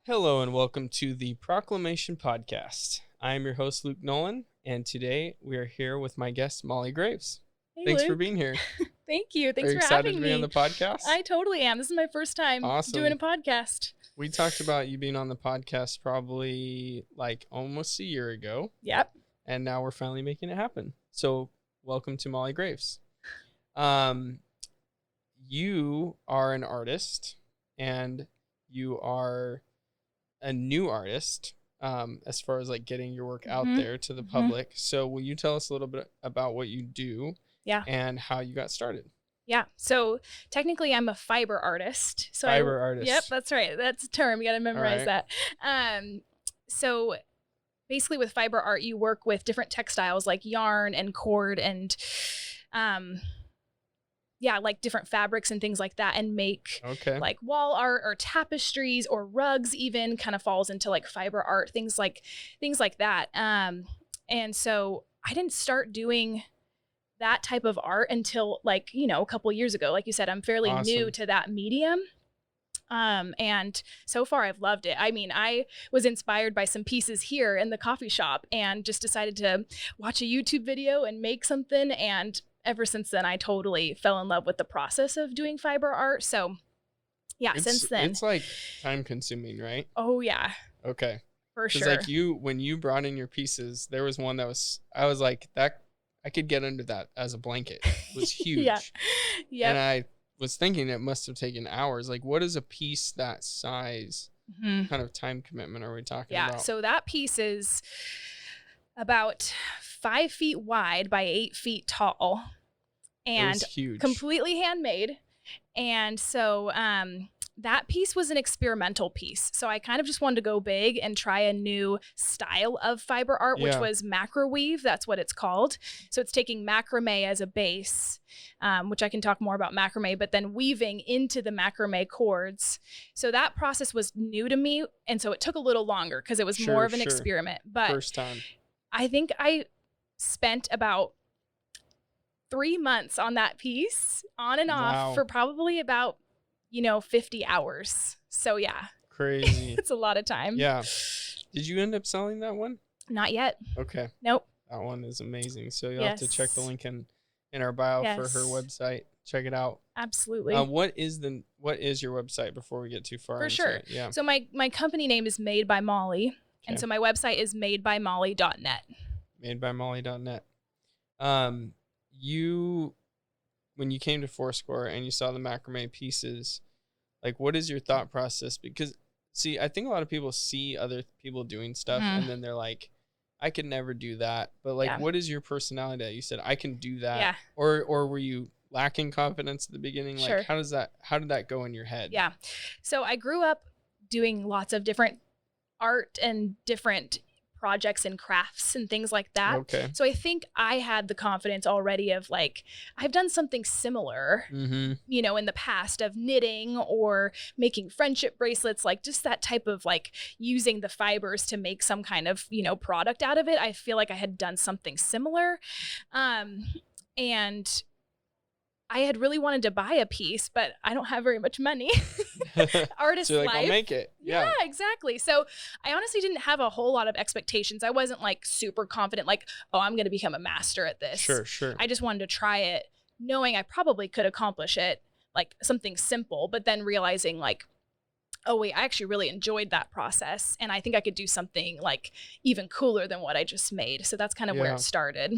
Hello and welcome to the Proclamation Podcast. I am your host, Luke Nolan, and today we are here with my guest, Molly Graves. Hey, Thanks Luke. for being here. Thank you. Thanks Are you for excited having to be me on the podcast? I totally am. This is my first time doing a podcast. We talked about you being on the podcast probably like almost a year ago. Yep. And now we're finally making it happen. So welcome to Molly Graves. You are an artist and you are a new artist as far as like getting your work out there to the public. So will you tell us a little bit about what you do and how you got started? Yeah. So technically I'm a fiber artist. Fiber artist. Yep, that's right. That's a term. You got to memorize that. So basically with fiber art, you work with different textiles like yarn and cord and like different fabrics and things like that, and make like wall art or tapestries or rugs, even kind of falls into like fiber art, things like that. And so I didn't start doing that type of art until like, a couple years ago. Like you said, I'm fairly new to that medium. And so far I've loved it. I mean, I was inspired by some pieces here in the coffee shop and just decided to watch a YouTube video and make something. And ever since then, I totally fell in love with the process of doing fiber art. So yeah, since then. It's like time consuming, right? Oh yeah. Okay. For sure. Because like when you brought in your pieces, there was one I was like, that I could get under that as a blanket. It was huge. Yeah. And I was thinking it must have taken hours. Like, what is a piece that size? Kind of time commitment are we talking about? Yeah. So that piece is about 5 feet wide by 8 feet tall and huge. Completely handmade. And so that piece was an experimental piece. So I kind of just wanted to go big and try a new style of fiber art, which was macro weave. That's what it's called. So it's taking macrame as a base, which I can talk more about macrame, but then weaving into the macrame cords. So that process was new to me. And so it took a little longer because it was more of an experiment. But first time. I think I spent about 3 months on that piece on and off for probably about 50 hours. So yeah. Crazy. It's a lot of time. Yeah. Did you end up selling that one? Not yet. Okay. Nope. That one is amazing. So you'll have to check the link in our bio for her website. Check it out. Absolutely. What is your website before we get too far? For sure. It? Yeah. So my company name is Made by Molly. And so my website is madebymolly.net. Madebymolly.net. When you came to Foursquare and you saw the macrame pieces, like what is your thought process? Because see, I think a lot of people see other people doing stuff and then they're like, I could never do that. But like, what is your personality that you said I can do that? Yeah. Or were you lacking confidence at the beginning? Like how did that go in your head? Yeah. So I grew up doing lots of different art and different projects and crafts and things like that. Okay. So I think I had the confidence already of like, I've done something similar, in the past of knitting or making friendship bracelets, like just that type of like using the fibers to make some kind of, product out of it. I feel like I had done something similar. And I had really wanted to buy a piece, but I don't have very much money. Artist so you're like, life. I'll make it. Yeah, exactly. So I honestly didn't have a whole lot of expectations. I wasn't like super confident, like, oh, I'm going to become a master at this. Sure. I just wanted to try it, knowing I probably could accomplish it, like something simple, but then realizing like, oh wait, I actually really enjoyed that process. And I think I could do something like even cooler than what I just made. So that's kind of where it started.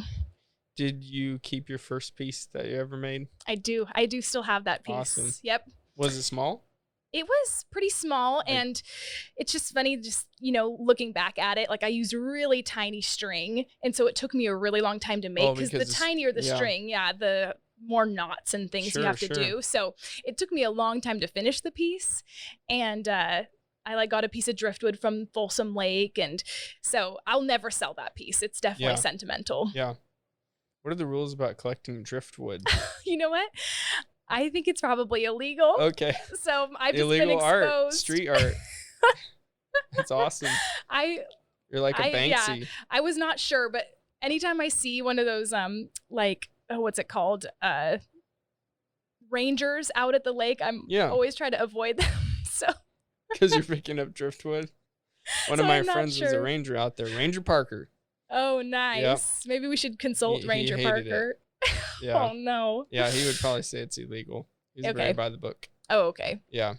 Did you keep your first piece that you ever made? I do still have that piece. Awesome. Yep. Was it small? It was pretty small, and it's just funny, just, looking back at it, like I used really tiny string. And so it took me a really long time to make because the tinier the string, the more knots and things you have to do. So it took me a long time to finish the piece. And, I got a piece of driftwood from Folsom Lake. And so I'll never sell that piece. It's definitely sentimental. Yeah. What are the rules about collecting driftwood? You know what? I think it's probably illegal. Okay. So I've just illegal been exposed. Art, street art. That's awesome. You're like a Banksy. Yeah, I was not sure, but anytime I see one of those, what's it called? Rangers out at the lake, I'm always trying to avoid them. So Because you're picking up driftwood. One of my friends was a ranger out there, Ranger Parker. Oh, nice. Yep. Maybe we should consult Ranger Parker. Yeah. Oh, no. Yeah, he would probably say it's illegal. He's very by the book. Oh, okay. Yeah.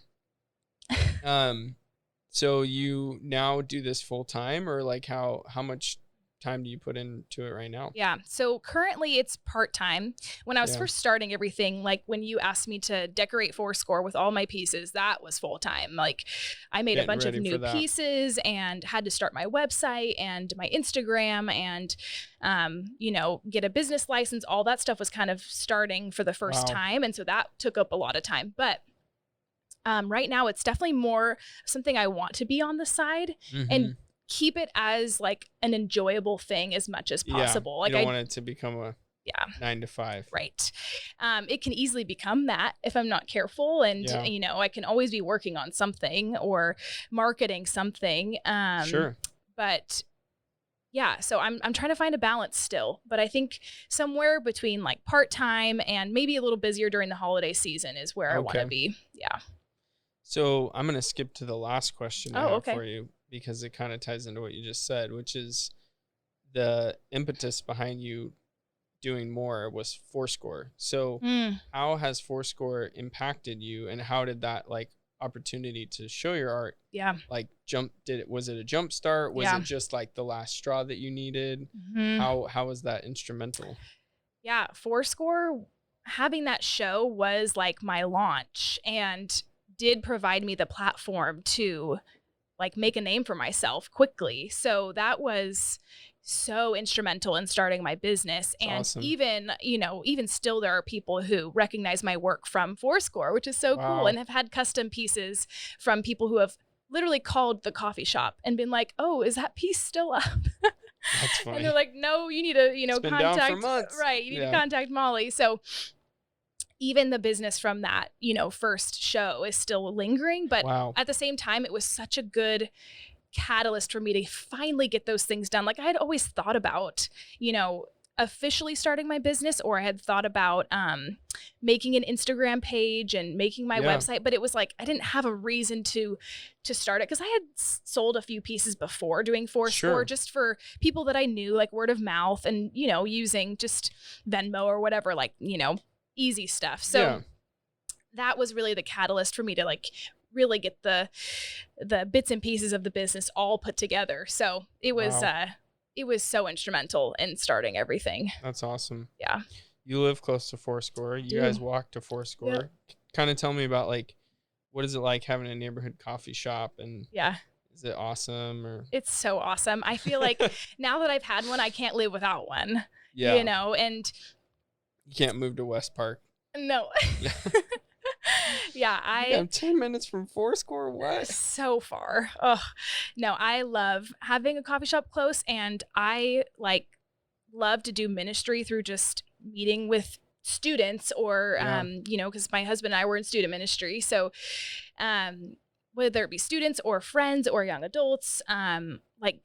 So you now do this full time, or like how much time do you put into it right now? Yeah. So currently it's part-time. When I was first starting everything, like when you asked me to decorate Foursquare with all my pieces, that was full-time. Like I made a bunch of new pieces and had to start my website and my Instagram and, get a business license. All that stuff was kind of starting for the first time. And so that took up a lot of time. But right now it's definitely more something I want to be on the side and keep it as like an enjoyable thing as much as possible. Like you don't want it to become a 9 to 5. Right. It can easily become that if I'm not careful. And, I can always be working on something or marketing something. Sure. But yeah, so I'm trying to find a balance still, but I think somewhere between like part-time and maybe a little busier during the holiday season is where I want to be. Yeah. So I'm going to skip to the last question I have for you, because it kind of ties into what you just said, which is the impetus behind you doing more was Foursquare. So how has Foursquare impacted you, and how did that like opportunity to show your art like was it a jump start? Was it just like the last straw that you needed? How was that instrumental? Yeah, Foursquare, having that show was like my launch and did provide me the platform to like make a name for myself quickly. So that was so instrumental in starting my business. And awesome. even still there are people who recognize my work from Foursquare, which is so cool, and have had custom pieces from people who have literally called the coffee shop and been like, "Oh, is that piece still up?" That's funny. And they're like, "No, you need to, it's been down for months. Right, you need to contact Molly." So even the business from that, first show is still lingering, but at the same time, it was such a good catalyst for me to finally get those things done. Like I had always thought about, officially starting my business, or I had thought about making an Instagram page and making my website, but it was like I didn't have a reason to start it because I had sold a few pieces before doing Foursquare just for people that I knew, like word of mouth, and using just Venmo or whatever, like easy stuff. So that was really the catalyst for me to like really get the bits and pieces of the business all put together. So it was so instrumental in starting everything. That's awesome. Yeah. You live close to Foursquare. You guys walk to Foursquare. Yep. Kind of tell me about like, what is it like having a neighborhood coffee shop, and is it awesome? Or it's so awesome. I feel like now that I've had one, I can't live without one. Yeah. And you can't move to West Park. No. Yeah, I'm 10 minutes from Foursquare. What? So far. Oh, no, I love having a coffee shop close, and I love to do ministry through just meeting with students or, because my husband and I were in student ministry. So, whether it be students or friends or young adults,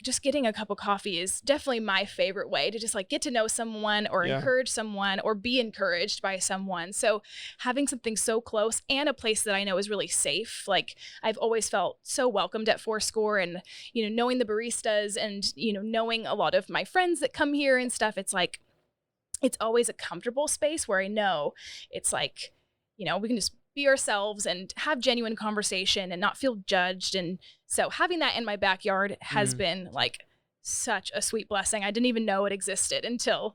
just getting a cup of coffee is definitely my favorite way to just like get to know someone or encourage someone or be encouraged by someone. So having something so close and a place that I know is really safe. Like I've always felt so welcomed at Foursquare, and, knowing the baristas and, knowing a lot of my friends that come here and stuff, it's like, it's always a comfortable space where I know it's like, we can just be ourselves and have genuine conversation and not feel judged. And so having that in my backyard has been like such a sweet blessing. I didn't even know it existed until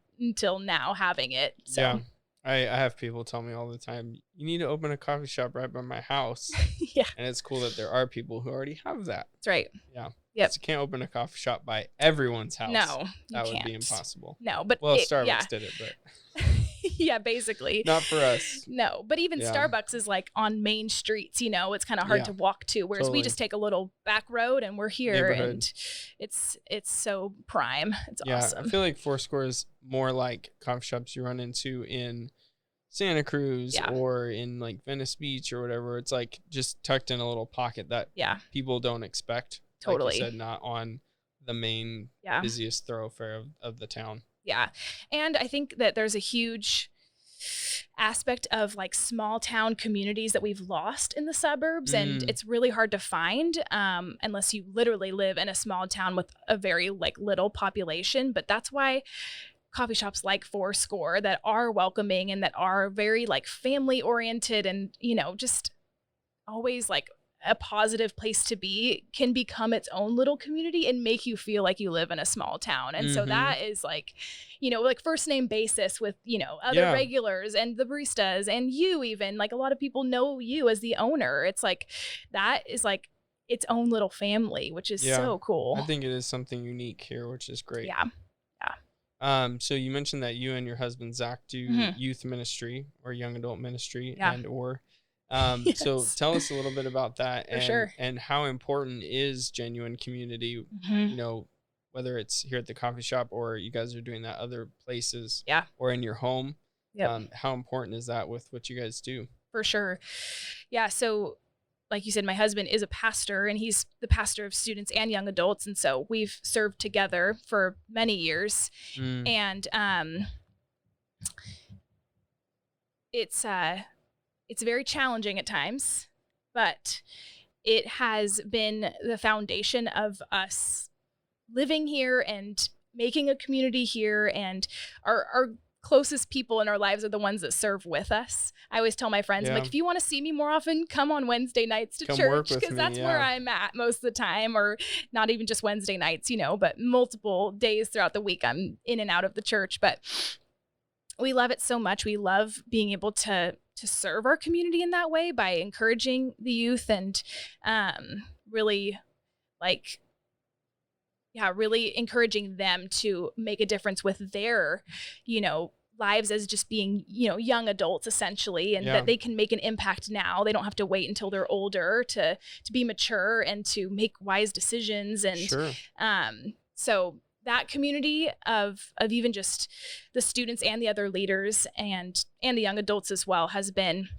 now having it. So yeah. I have people tell me all the time, you need to open a coffee shop right by my house. Yeah. And it's cool that there are people who already have that. That's right. Yeah. Yep. So you can't open a coffee shop by everyone's house. No, that would be impossible. No, but Starbucks did it, but yeah, basically. Not for us. No, but even Starbucks is like on main streets, it's kind of hard to walk to, whereas we just take a little back road and we're here, and it's so prime. It's awesome. I feel like Foursquare is more like coffee shops you run into in Santa Cruz or in like Venice Beach or whatever. It's like just tucked in a little pocket that people don't expect. Totally. Like you said, not on the main busiest thoroughfare of the town. Yeah. And I think that there's a huge aspect of like small town communities that we've lost in the suburbs. And it's really hard to find unless you literally live in a small town with a very like little population. But that's why coffee shops like Fourscore that are welcoming and that are very like family oriented and, you know, just always like a positive place to be can become its own little community and make you feel like you live in a small town. And so that is like, you know, like first name basis with, you know, other regulars and the baristas and you even like a lot of people know you as the owner. It's like, that is like its own little family, which is so cool. I think it is something unique here, which is great. Yeah. So you mentioned that you and your husband, Zach, do youth ministry or young adult ministry and or so tell us a little bit about that and how important is genuine community, you know, whether it's here at the coffee shop or you guys are doing that other places or in your home. How important is that with what you guys do? For sure. Yeah. So like you said, my husband is a pastor and he's the pastor of students and young adults. And so we've served together for many years and it's very challenging at times, but it has been the foundation of us living here and making a community here. And our closest people in our lives are the ones that serve with us. I always tell my friends, I'm like, if you want to see me more often, come on Wednesday nights to church, because that's where I'm at most of the time, or not even just Wednesday nights, you know, but multiple days throughout the week I'm in and out of the church. But we love it so much. We love being able to serve our community in that way by encouraging the youth and really encouraging them to make a difference with their, you know, lives as just being, you know, young adults essentially, and that they can make an impact now. They don't have to wait until they're older to be mature and to make wise decisions. And so that community of even just the students and the other leaders and the young adults as well has been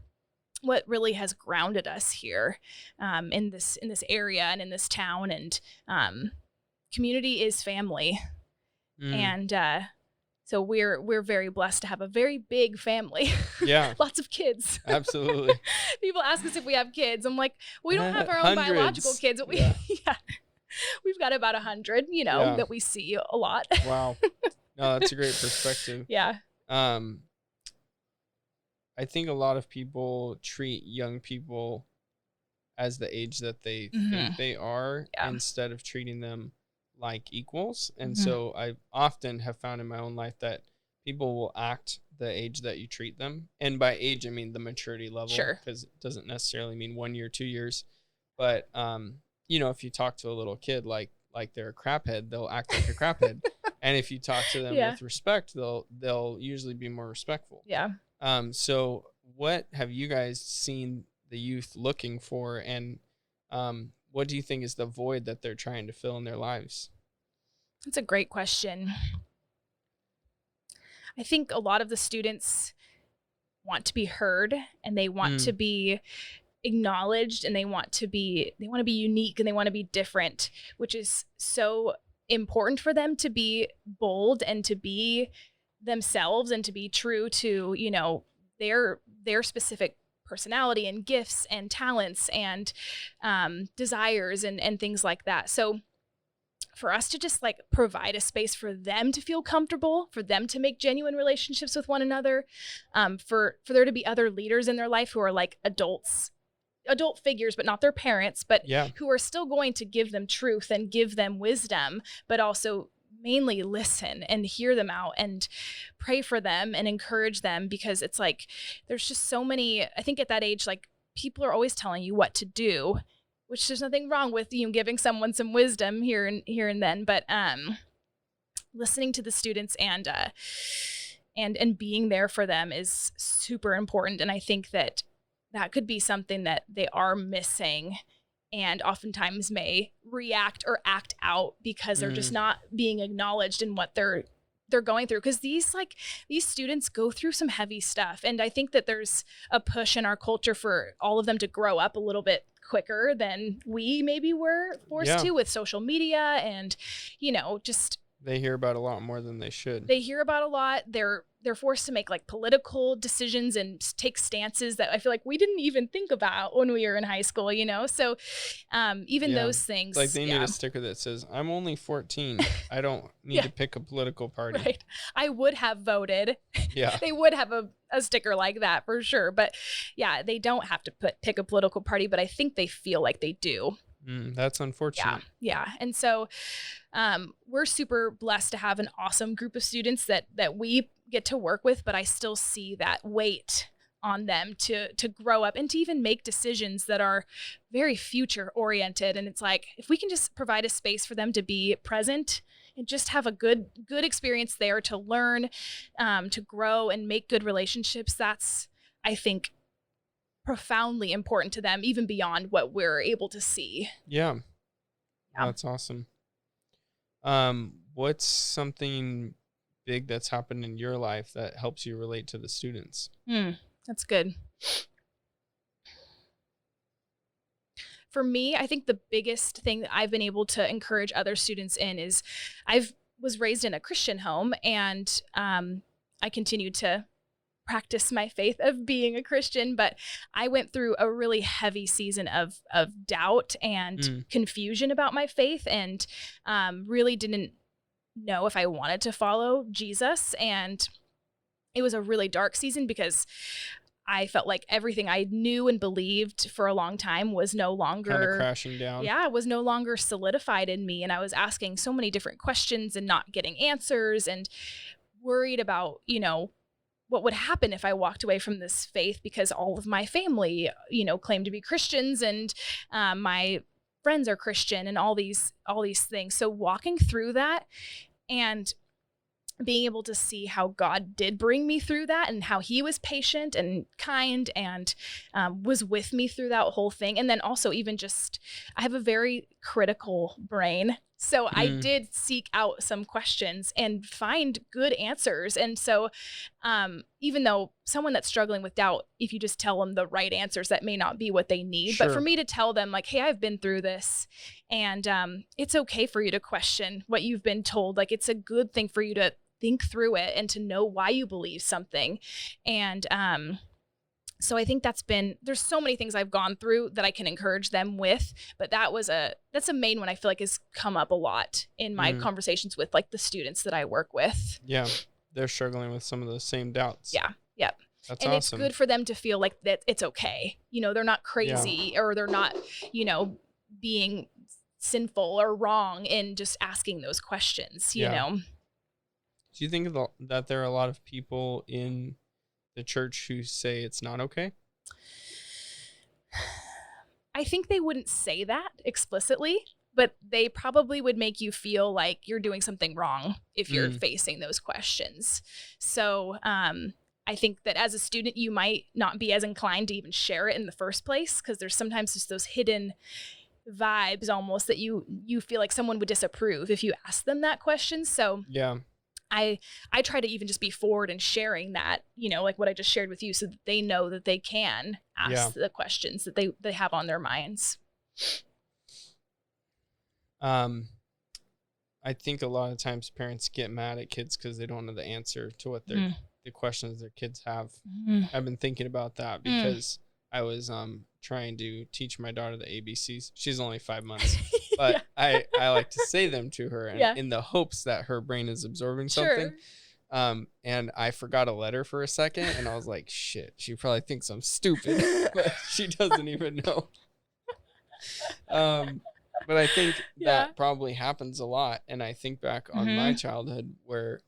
what really has grounded us here in this area and in this town. And community is family. And so we're very blessed to have a very big family. Yeah. Lots of kids. Absolutely. People ask us if we have kids. I'm like, we don't have our own biological kids, but we've got about 100, you know, that we see a lot. Wow. No, that's a great perspective. Yeah. I think a lot of people treat young people as the age that they think they are instead of treating them like equals. And so I often have found in my own life that people will act the age that you treat them. And by age, I mean the maturity level. Sure. Because it doesn't necessarily mean 1 year, 2 years. But, you know, if you talk to a little kid like they're a craphead, they'll act like a craphead. And if you talk to them with respect, they'll usually be more respectful. Yeah. So what have you guys seen the youth looking for, and what do you think is the void that they're trying to fill in their lives? That's a great question. I think a lot of the students want to be heard and they want to be acknowledged and they want to be unique and they want to be different, which is so important for them to be bold and to be themselves and to be true to, you know, their specific personality and gifts and talents and desires and things like that. So for us to just like provide a space for them to feel comfortable, for them to make genuine relationships with one another, for there to be other leaders in their life who are like adult figures, but not their parents, but who are still going to give them truth and give them wisdom, but also mainly listen and hear them out and pray for them and encourage them, because it's like there's just so many, I think at that age, like people are always telling you what to do, which there's nothing wrong with, you know, giving someone some wisdom here and then, but listening to the students and being there for them is super important. And I think that could be something that they are missing and oftentimes may react or act out because they're just not being acknowledged in what they're going through. Because these students go through some heavy stuff. And I think that there's a push in our culture for all of them to grow up a little bit quicker than we maybe were forced to with social media and, you know, just... They hear about a lot more than they should. They hear about a lot. They're they're forced to make like political decisions and take stances that I feel like we didn't even think about when we were in high school, you know? So even those things. Like they need a sticker that says, I'm only 14. I don't need to pick a political party. Right. I would have voted. Yeah. They would have a sticker like that for sure. But yeah, they don't have to pick a political party, but I think they feel like they do. That's unfortunate. Yeah. And so we're super blessed to have an awesome group of students that we get to work with, but I still see that weight on them to grow up and to even make decisions that are very future oriented. And it's like, if we can just provide a space for them to be present and just have a good experience there to learn, to grow and make good relationships, that's, I think, profoundly important to them, even beyond what we're able to see. Yeah. That's awesome. What's something big that's happened in your life that helps you relate to the students? That's good. For me, I think the biggest thing that I've been able to encourage other students in is I was raised in a Christian home, and I continue to practice my faith of being a Christian, but I went through a really heavy season of doubt and confusion about my faith, and really didn't know if I wanted to follow Jesus. And it was a really dark season because I felt like everything I knew and believed for a long time was no longer kind of crashing down. Yeah, was no longer solidified in me. And I was asking so many different questions and not getting answers, and worried about, you know, what would happen if I walked away from this faith, because all of my family, you know, claimed to be Christians, and my friends are Christian, and all these things. So walking through that and being able to see how God did bring me through that, and how he was patient and kind and was with me through that whole thing. And then also even just, I have a very critical brain. So I did seek out some questions and find good answers. And so even though someone that's struggling with doubt, if you just tell them the right answers, that may not be what they need. Sure. But for me to tell them like, hey, I've been through this, and it's okay for you to question what you've been told. Like, it's a good thing for you to think through it and to know why you believe something. And so I think there's so many things I've gone through that I can encourage them with, but that's a main one I feel like has come up a lot in my conversations with like the students that I work with. Yeah. They're struggling with some of the same doubts. Yeah. Yep. That's and awesome. It's good for them to feel like that it's okay. You know, they're not crazy or they're not, you know, being sinful or wrong in just asking those questions, you know? Do you think that there are a lot of people in the church who say it's not okay? I think they wouldn't say that explicitly, but they probably would make you feel like you're doing something wrong if you're facing those questions. So I think that as a student, you might not be as inclined to even share it in the first place, because there's sometimes just those hidden vibes almost that you feel like someone would disapprove if you ask them that question. So yeah. I try to even just be forward and sharing that, you know, like what I just shared with you, so that they know that they can ask the questions that they have on their minds. I think a lot of times parents get mad at kids because they don't know the answer to what the questions their kids have. I've been thinking about that because I was trying to teach my daughter the ABCs. She's only 5 months, but I like to say them to her in the hopes that her brain is absorbing something. And I forgot a letter for a second, and I was like, shit, she probably thinks I'm stupid, but she doesn't even know. But I think that probably happens a lot. And I think back on my childhood where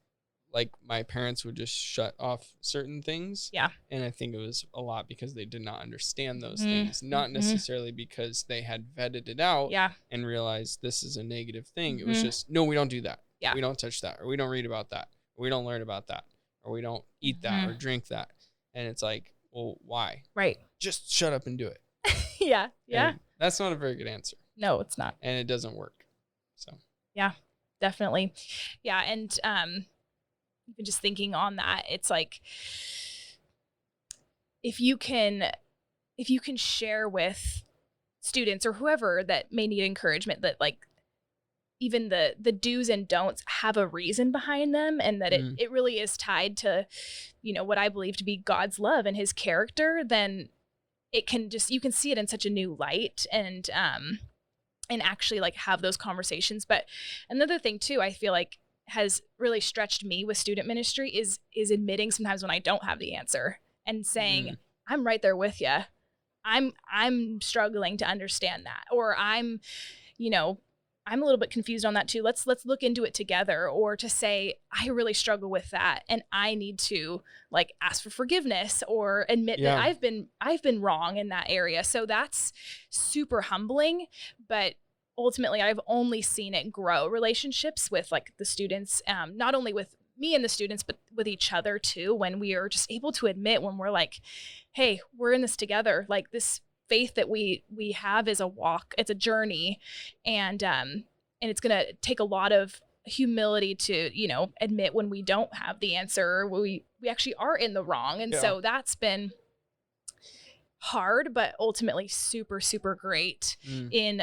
like my parents would just shut off certain things. Yeah. And I think it was a lot because they did not understand those things, not necessarily because they had vetted it out and realized this is a negative thing. It was just, no, we don't do that. Yeah. We don't touch that, or we don't read about that, or we don't learn about that, or we don't eat that or drink that. And it's like, well, why? Right. Just shut up and do it. Yeah. And that's not a very good answer. No, it's not. And it doesn't work. So. Yeah, definitely. Yeah. And, even just thinking on that, it's like, if you can share with students or whoever that may need encouragement, that like even the do's and don'ts have a reason behind them, and that it really is tied to, what I believe to be God's love and his character, then it can you can see it in such a new light and actually like have those conversations. But another thing too, I feel like has really stretched me with student ministry is admitting sometimes when I don't have the answer and saying, I'm right there with you. I'm struggling to understand that, or I'm a little bit confused on that too. Let's look into it together, or to say, I really struggle with that and I need to like ask for forgiveness or admit that I've been wrong in that area. So that's super humbling, but ultimately I've only seen it grow relationships with like the students, not only with me and the students, but with each other too, when we are just able to admit when we're like, hey, we're in this together. Like this faith that we have is a walk, it's a journey, and it's going to take a lot of humility to admit when we don't have the answer, we actually are in the wrong. And so that's been hard, but ultimately super, super great in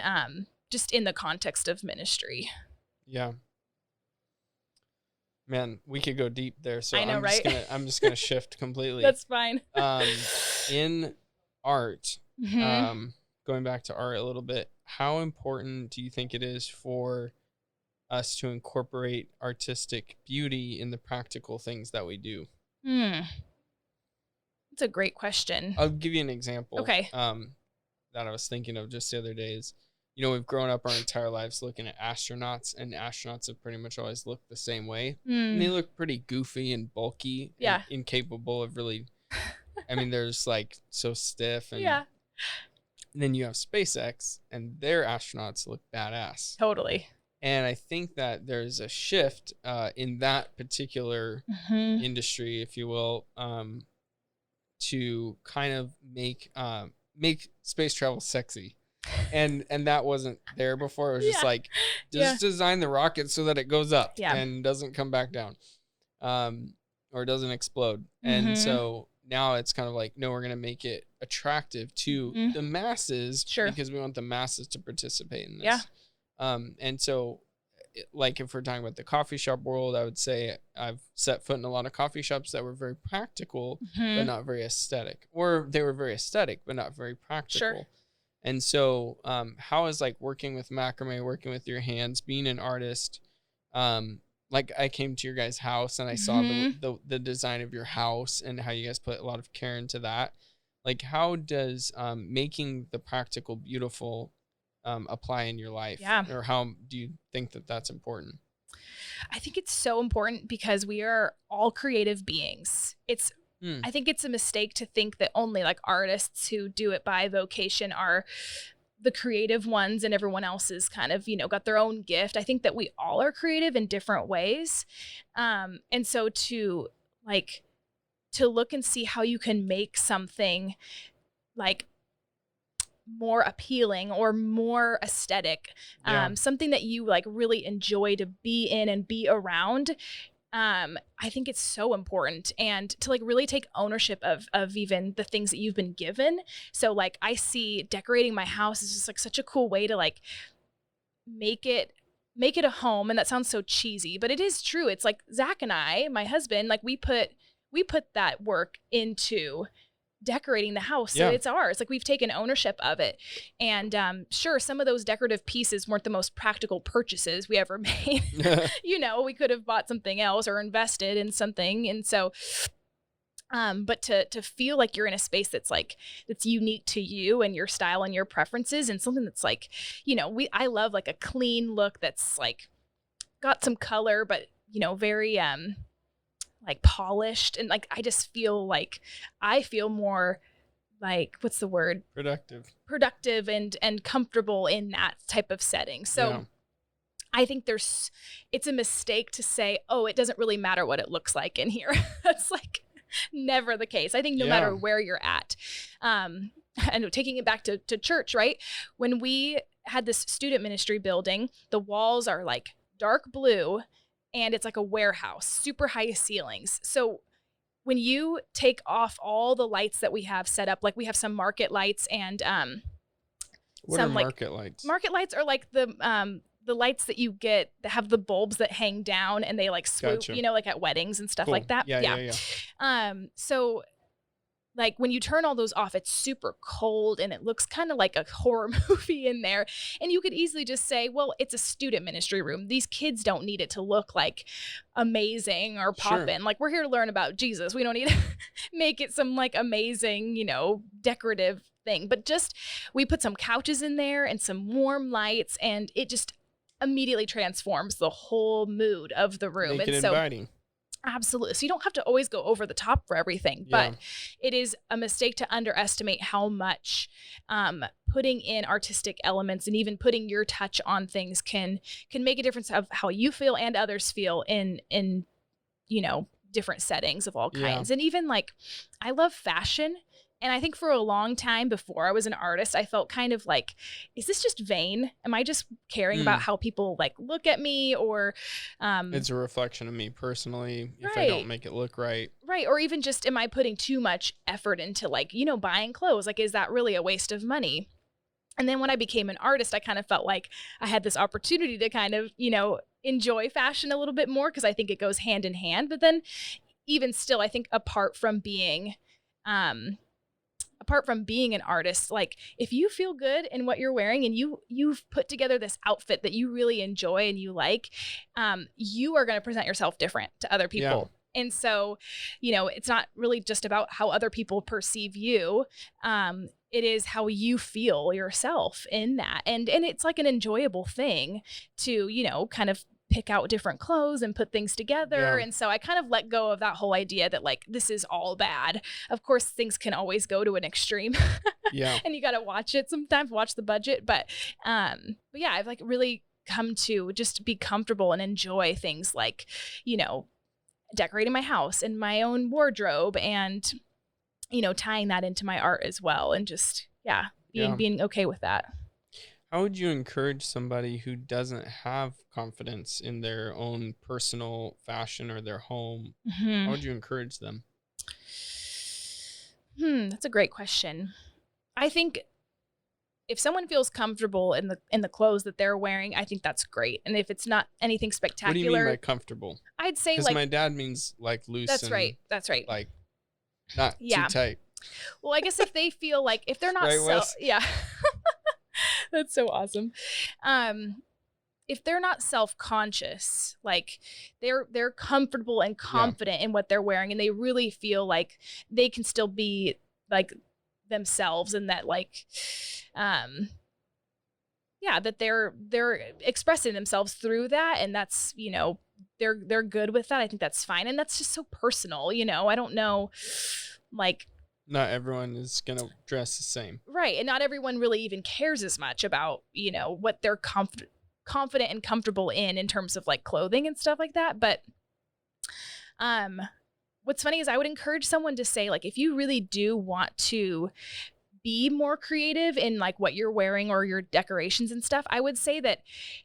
just in the context of ministry. Yeah, man, we could go deep there, so I know, I'm just gonna shift completely. That's fine. In art, going back to art a little bit, how important do you think it is for us to incorporate artistic beauty in the practical things that we do? That's a great question. I'll give you an example. Okay. That I was thinking of just the other day is, we've grown up our entire lives looking at astronauts, and astronauts have pretty much always looked the same way. And they look pretty goofy and bulky, and incapable of really, there's like so stiff. And then you have SpaceX, and their astronauts look badass. Totally. And I think that there's a shift in that particular industry, if you will, to kind of make space travel sexy. And that wasn't there before. It was just like, design the rocket so that it goes up and doesn't come back down, or doesn't explode. And so now it's kind of like, no, we're going to make it attractive to the masses because we want the masses to participate in this. And so like if we're talking about the coffee shop world, I would say I've set foot in a lot of coffee shops that were very practical, but not very aesthetic, or they were very aesthetic, but not very practical. And so how is like working with macrame, working with your hands, being an artist, like I came to your guys' house and I saw the design of your house and how you guys put a lot of care into that. Like how does making the practical beautiful apply in your life? Or how do you think that that's important? I think it's so important because we are all creative beings. I think it's a mistake to think that only like artists who do it by vocation are the creative ones and everyone else is kind of, got their own gift. I think that we all are creative in different ways. And so to look and see how you can make something like more appealing or more aesthetic, something that you like really enjoy to be in and be around. I think it's so important, and to like really take ownership of even the things that you've been given. So like I see decorating my house is just like such a cool way to like make it a home. And that sounds so cheesy, but it is true. It's like Zach and I, my husband, like we put that work into decorating the house. So it's ours. Like we've taken ownership of it. And sure, some of those decorative pieces weren't the most practical purchases we ever made. We could have bought something else or invested in something. And so but to feel like you're in a space that's unique to you and your style and your preferences, and something that's like, I love like a clean look that's like got some color, but very like polished, and like I just feel like I feel more like, what's the word? Productive and comfortable in that type of setting. So I think it's a mistake to say, oh, it doesn't really matter what it looks like in here. That's like never the case. I think no matter where you're at, and taking it back to church, right? When we had this student ministry building, the walls are like dark blue, and it's like a warehouse, super high ceilings. So when you take off all the lights that we have set up, like we have some market lights and what are market lights? Market lights are like the the lights that you get that have the bulbs that hang down and they like swoop, Gotcha. you know, like at weddings and stuff Cool. like that. Yeah. So like when you turn all those off, it's super cold and it looks kind of like a horror movie in there. And you could easily just say, well, it's a student ministry room. These kids don't need it to look like amazing or poppin'. Like we're here to learn about Jesus. We don't need to make it some like amazing, you know, decorative thing. But just we put some couches in there and some warm lights, and it just immediately transforms the whole mood of the room. Make it and inviting. Absolutely. So you don't have to always go over the top for everything, but it is a mistake to underestimate how much putting in artistic elements and even putting your touch on things can make a difference of how you feel and others feel in you know, different settings of all kinds. And even like, I love fashion. And I think for a long time before I was an artist, I felt kind of like, is this just vain? Am I just caring about how people like look at me, or it's a reflection of me personally if I don't make it look right. Right. Or even just, am I putting too much effort into like, you know, buying clothes? Like, is that really a waste of money? And then when I became an artist, I kind of felt like I had this opportunity to kind of, you know, enjoy fashion a little bit more, because I think it goes hand in hand. But then even still, I think apart from being an artist, like if you feel good in what you're wearing and you've put together this outfit that you really enjoy and you like, you are going to present yourself different to other people. Yeah. And so, you know, it's not really just about how other people perceive you. It is how you feel yourself in that. And it's like an enjoyable thing to, you know, kind of pick out different clothes and put things together. And so I kind of let go of that whole idea that like, this is all bad. Of course, things can always go to an extreme. And you got to watch it sometimes, watch the budget. But yeah, I've like really come to just be comfortable and enjoy things like, you know, decorating my house and my own wardrobe and, you know, tying that into my art as well. And just, being okay with that. How would you encourage somebody who doesn't have confidence in their own personal fashion or their home? How would you encourage them? That's a great question. I think if someone feels comfortable in the clothes that they're wearing, I think that's great. And if it's not anything spectacular. What do you mean by comfortable? I'd say like. Because my dad means like loose. That's right. Like not too tight. Well, I guess if they feel like, if they're not That's so awesome. If they're not self-conscious, like they're comfortable and confident in what they're wearing, and they really feel like they can still be like themselves, and that like, that they're expressing themselves through that, and that's, you know, they're good with that. I think that's fine, and that's just so personal, you know. I don't know, like. Not everyone is going to dress the same. Right. And not everyone really even cares as much about, you know, what they're confident and comfortable in terms of like clothing and stuff like that. But what's funny is I would encourage someone to say, like, if you really do want to be more creative in like what you're wearing or your decorations and stuff, I would say that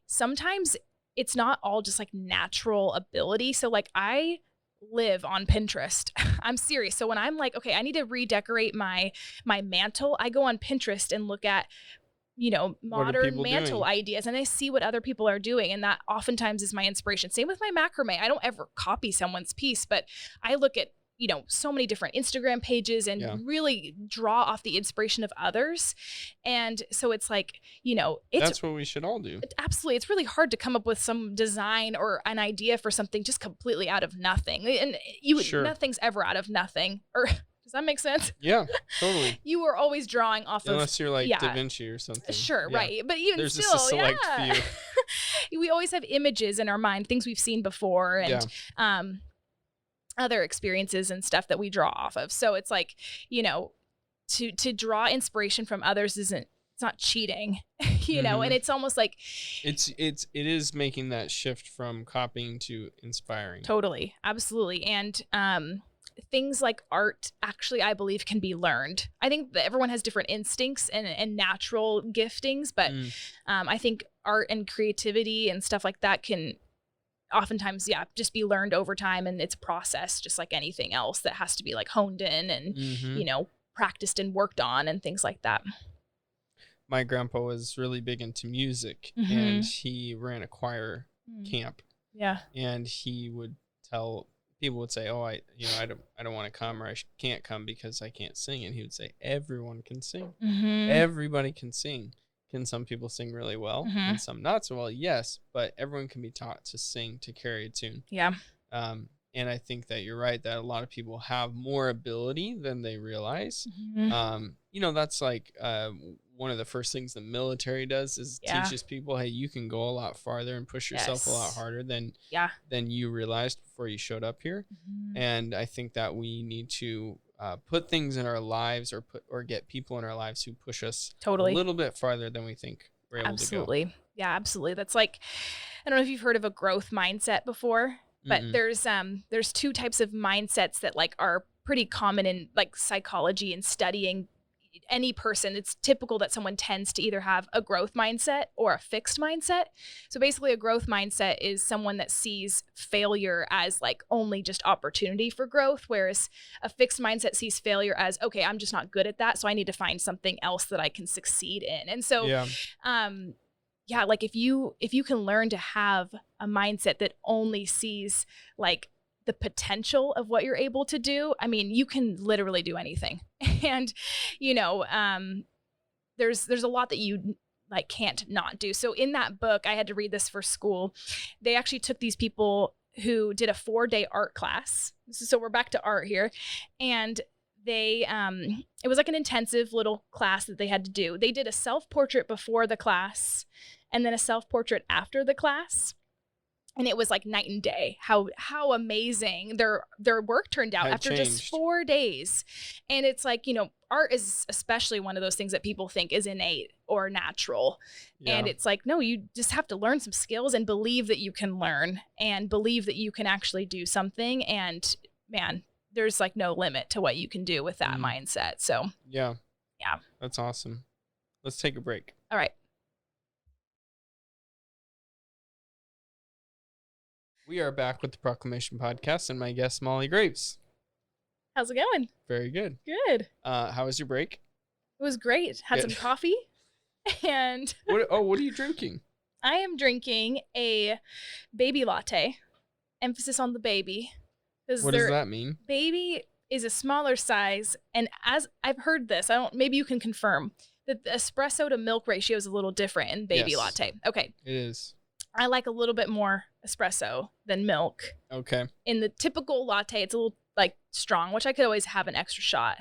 sometimes it's not all just like natural ability. So like I live on Pinterest. I'm serious. So when I'm like, okay, I need to redecorate my mantle, I go on Pinterest and look at, you know, modern mantle ideas, and I see what other people are doing. And that oftentimes is my inspiration. Same with my macrame. I don't ever copy someone's piece, but I look at, you know, so many different Instagram pages and really draw off the inspiration of others. And so it's like, you know, that's what we should all do. Absolutely. It's really hard to come up with some design or an idea for something just completely out of nothing. And nothing's ever out of nothing. Or does that make sense? Yeah, totally. You were always drawing off unless you're like Da Vinci or something. Sure, right. But even there's still, just a select few. We always have images in our mind, things we've seen before, and other experiences and stuff that we draw off of. So it's like, you know, to draw inspiration from others it's not cheating, you know, and it's almost like it is making that shift from copying to inspiring. Totally. Absolutely. And things like art actually, I believe, can be learned. I think that everyone has different instincts and natural giftings, but I think art and creativity and stuff like that can oftentimes, just be learned over time, and it's a process just like anything else that has to be like honed in and, you know, practiced and worked on and things like that. my grandpa was really big into music, and he ran a choir camp. Yeah. And he would tell people would say, "Oh, I don't want to come, or I can't come because I can't sing." And he would say, "Everyone can sing. Everybody can sing. Can some people sing really well and some not so well? Yes, but everyone can be taught to sing, to carry a tune." Yeah. And I think that you're right that a lot of people have more ability than they realize. That's like one of the first things the military does is teaches people, hey, you can go a lot farther and push yourself a lot harder than you realized before you showed up here. And I think that we need to put things in our lives or get people in our lives who push us a little bit farther than we think we're able to go. Yeah, absolutely. That's like, I don't know if you've heard of a growth mindset before. But there's two types of mindsets that like are pretty common in like psychology and studying any person. It's typical that someone tends to either have a growth mindset or a fixed mindset. So basically a growth mindset is someone that sees failure as like only just opportunity for growth, whereas a fixed mindset sees failure as, okay, I'm just not good at that, so I need to find something else that I can succeed in. And so like if you can learn to have a mindset that only sees like the potential of what you're able to do, I mean, you can literally do anything. And, there's a lot that you like can't not do. So in that book, I had to read this for school. They actually took these people who did a 4-day art class. So we're back to art here. And they it was like an intensive little class that they had to do. They did a self-portrait before the class and then a self-portrait after the class. And it was like night and day how amazing their work turned out after just 4 days. And it's like, art is especially one of those things that people think is innate or natural. Yeah. And it's like, no, you just have to learn some skills and believe that you can learn and believe that you can actually do something. And man, there's like no limit to what you can do with that mindset. So yeah, that's awesome. Let's take a break. All right. We are back with the Proclamation Podcast and my guest, Molly Graves. How's it going? Very good. Good. How was your break? It was great. Had some coffee. And what are you drinking? I am drinking a baby latte. Emphasis on the baby. What does that mean? Baby is a smaller size. And as I've heard this, maybe you can confirm that the espresso to milk ratio is a little different in baby latte. Okay. It is. I like a little bit more espresso than milk. Okay. In the typical latte, it's a little like strong, which I could always have an extra shot.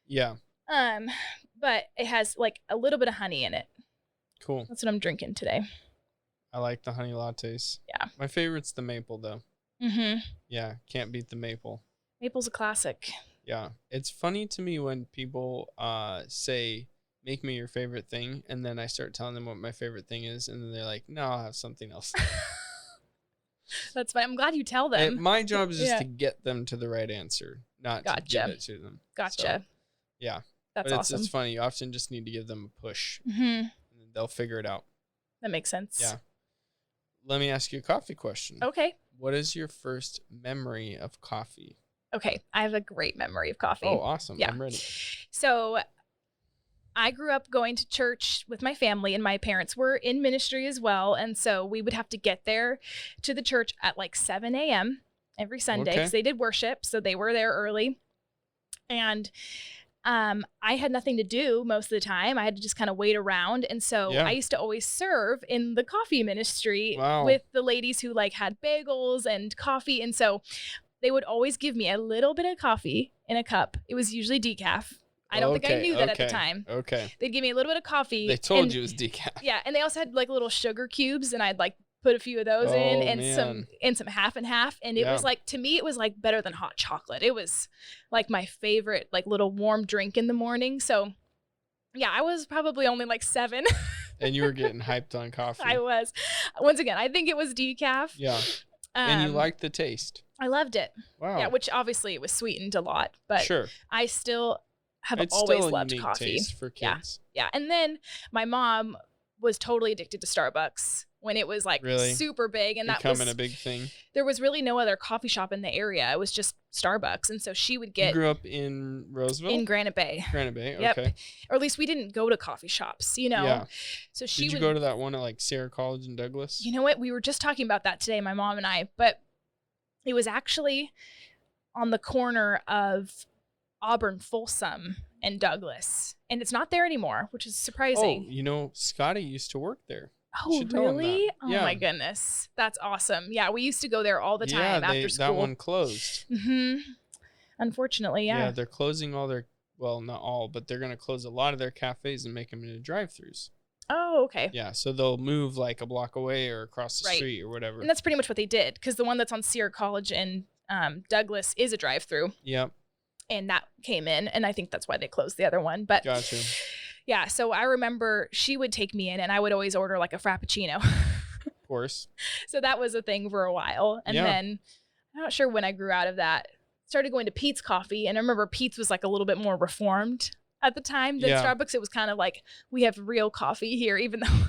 Yeah. But it has like a little bit of honey in it. Cool. That's what I'm drinking today. I like the honey lattes. Yeah. My favorite's the maple though. Yeah, can't beat the maple. Maple's a classic. Yeah. It's funny to me when people say, make me your favorite thing, and then I start telling them what my favorite thing is, and then they're like, no, I'll have something else. That's fine. I'm glad you tell them. My job is just to get them to the right answer, not to give it to them. Gotcha. So, yeah. That's awesome. It's funny. You often just need to give them a push, and they'll figure it out. That makes sense. Yeah. Let me ask you a coffee question. Okay. What is your first memory of coffee? Okay. I have a great memory of coffee. Oh, awesome. Yeah. I'm ready. So I grew up going to church with my family, and my parents were in ministry as well. And so we would have to get there to the church at like 7 a.m. every Sunday because they did worship. So they were there early. And I had nothing to do most of the time. I had to just kind of wait around. And so I used to always serve in the coffee ministry with the ladies who like had bagels and coffee. And so they would always give me a little bit of coffee in a cup. It was usually decaf. I don't think I knew that at the time. Okay. They'd give me a little bit of coffee. They told you it was decaf. Yeah. And they also had like little sugar cubes, and I'd like put a few of those in and some half and half. And it was like, to me, it was like better than hot chocolate. It was like my favorite, like little warm drink in the morning. So yeah, I was probably only like 7. And you were getting hyped on coffee. I was. Once again, I think it was decaf. Yeah. And you liked the taste. I loved it. Wow. Yeah, which obviously it was sweetened a lot, but I still have it's always still a loved unique coffee taste for kids. Yeah. And then my mom was totally addicted to Starbucks. when it was like really? Super big. And that becoming a big thing. There was really no other coffee shop in the area. It was just Starbucks. And so she would get. You grew up in Roseville? In Granite Bay. Granite Bay, okay. Yep. Or at least we didn't go to coffee shops, you know? Yeah. So she Did you go to that one at like Sierra College in Douglas? You know what? We were just talking about that today, my mom and I, but it was actually on the corner of Auburn Folsom and Douglas. And it's not there anymore, which is surprising. Oh, you know, Scotty used to work there. Oh, really? Oh, my goodness. That's awesome. Yeah, we used to go there all the time after school. That one closed. Mm-hmm. Unfortunately, yeah. Yeah, they're closing all their, well, not all, but they're going to close a lot of their cafes and make them into drive-thrus. Oh, okay. Yeah, so they'll move like a block away or across the street or whatever. And that's pretty much what they did, because the one that's on Sierra College in Douglas is a drive-thru. Yep. And that came in, and I think that's why they closed the other one. But gotcha. Yeah, so I remember she would take me in, and I would always order like a Frappuccino. Of course. So that was a thing for a while. And then I'm not sure when I grew out of that. Started going to Pete's Coffee, and I remember Pete's was like a little bit more reformed at the time than Starbucks. It was kind of like, we have real coffee here, even though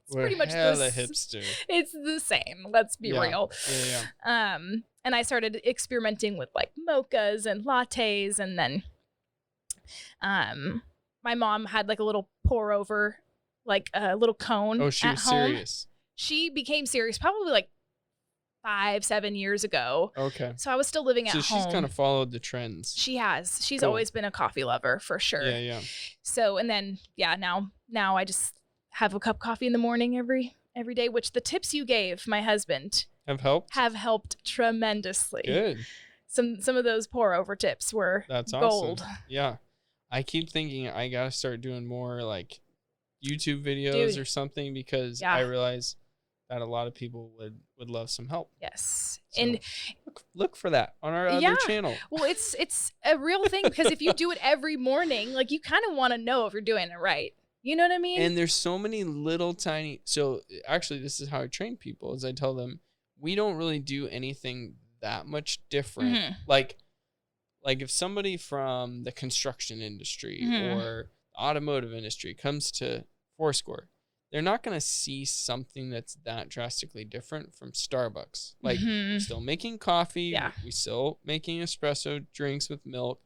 it's pretty much the hipster. It's the same. Let's be real. Yeah. And I started experimenting with like mochas and lattes, and then my mom had like a little pour over, like a little cone. Oh, she was serious. She became serious probably like 5-7 years ago. Okay. So I was still living at home. So she's kind of followed the trends. She has. She's always been a coffee lover for sure. Yeah. So, and then, now I just have a cup of coffee in the morning every day, which the tips you gave my husband have helped tremendously. Good. Some of those pour over tips were gold. Awesome. Yeah. I keep thinking I got to start doing more like YouTube videos or something, because I realize that a lot of people would love some help. Yes. So and look for that on our other channel. Well, it's a real thing, because if you do it every morning, like you kind of want to know if you're doing it right. You know what I mean? And there's so many little tiny, so actually this is how I train people, is I tell them, we don't really do anything that much different. Mm-hmm. Like if somebody from the construction industry or the automotive industry comes to Foursquare, they're not going to see something that's that drastically different from Starbucks. Like, we're still making coffee. We still making espresso drinks with milk,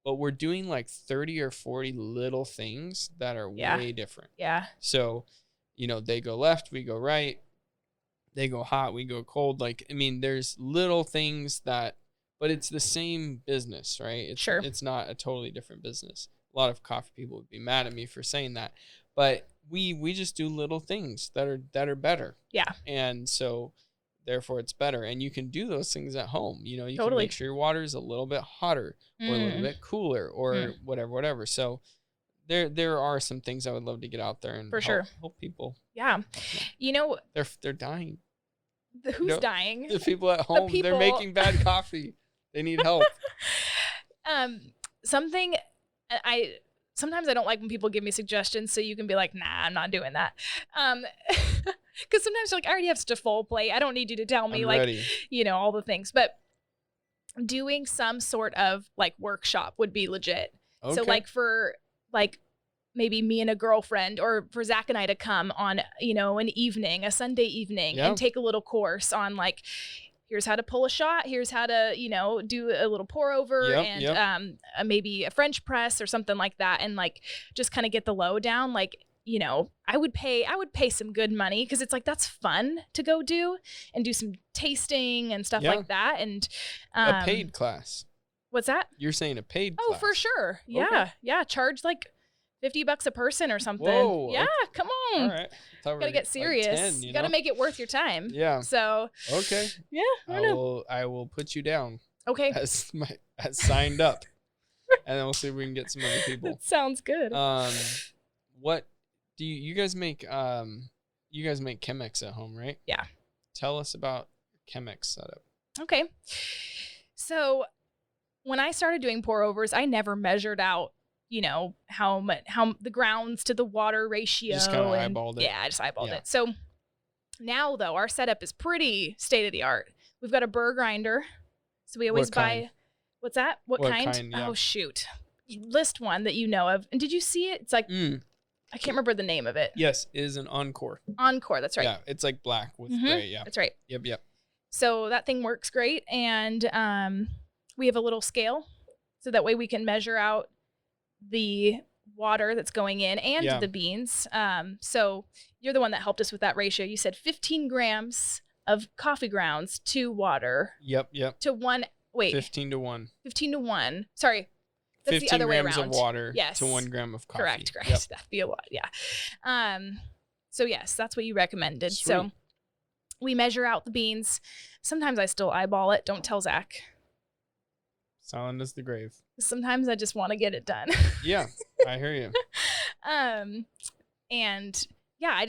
but we're doing like 30 or 40 little things that are way different. Yeah. So, they go left, we go right. They go hot, we go cold. Like, I mean, there's little things that, but it's the same business, right? It's not a totally different business. A lot of coffee people would be mad at me for saying that, but we just do little things that are better. Yeah. And so therefore it's better. And you can do those things at home. You can make sure your water is a little bit hotter or a little bit cooler or whatever. So there are some things I would love to get out there and help people. Yeah. They're dying. Who's dying? The people at home, they're making bad coffee. They need help. Sometimes I don't like when people give me suggestions, so you can be like, nah, I'm not doing that. Because sometimes you're like, I already have such a full plate. I don't need you to tell me all the things. But doing some sort of like workshop would be legit. Okay. So like for like maybe me and a girlfriend, or for Zach and I to come on, an evening, a Sunday evening, and take a little course on like, here's how to pull a shot. Here's how to, do a little pour over maybe a French press or something like that. And like, just kind of get the lowdown. Like, I would pay some good money, because it's like, that's fun to go do and do some tasting and stuff like that. And a paid class. What's that? You're saying a paid class. Oh, for sure. Yeah. Okay. Yeah. Charge like $50 a person or something. Whoa, yeah, okay. Come on. All right. Gotta get serious. Like 10, you gotta make it worth your time. Yeah. So. Okay. Yeah. I will put you down. Okay. As signed up, and then we'll see if we can get some other people. That sounds good. What do you guys make? You guys make Chemex at home, right? Yeah. Tell us about Chemex setup. Okay. So when I started doing pour overs, I never measured out, how the grounds to the water ratio. Just kind of eyeballed it. Yeah, I just eyeballed it. So now though, our setup is pretty state of the art. We've got a burr grinder. So we always buy, what's that? What kind? Yeah. Oh shoot. List one that you know of. And did you see it? It's like I can't remember the name of it. Yes, it is an Encore. Encore, that's right. Yeah, it's like black with gray. Yeah, that's right. Yep. So that thing works great, and we have a little scale, so that way we can measure out the water that's going in and the beans. So you're the one that helped us with that ratio. You said 15 grams of coffee grounds to water. Yep. To 1. Wait. 15 to 1. 15 to 1. Sorry. That's the other way around. 15 grams of water to 1 gram of coffee. Correct. Yep. That'd be a lot. Yeah. So yes, that's what you recommended. Sweet. So we measure out the beans. Sometimes I still eyeball it. Don't tell Zach. Silent as the grave. Sometimes I just want to get it done. Yeah, I hear you. And yeah,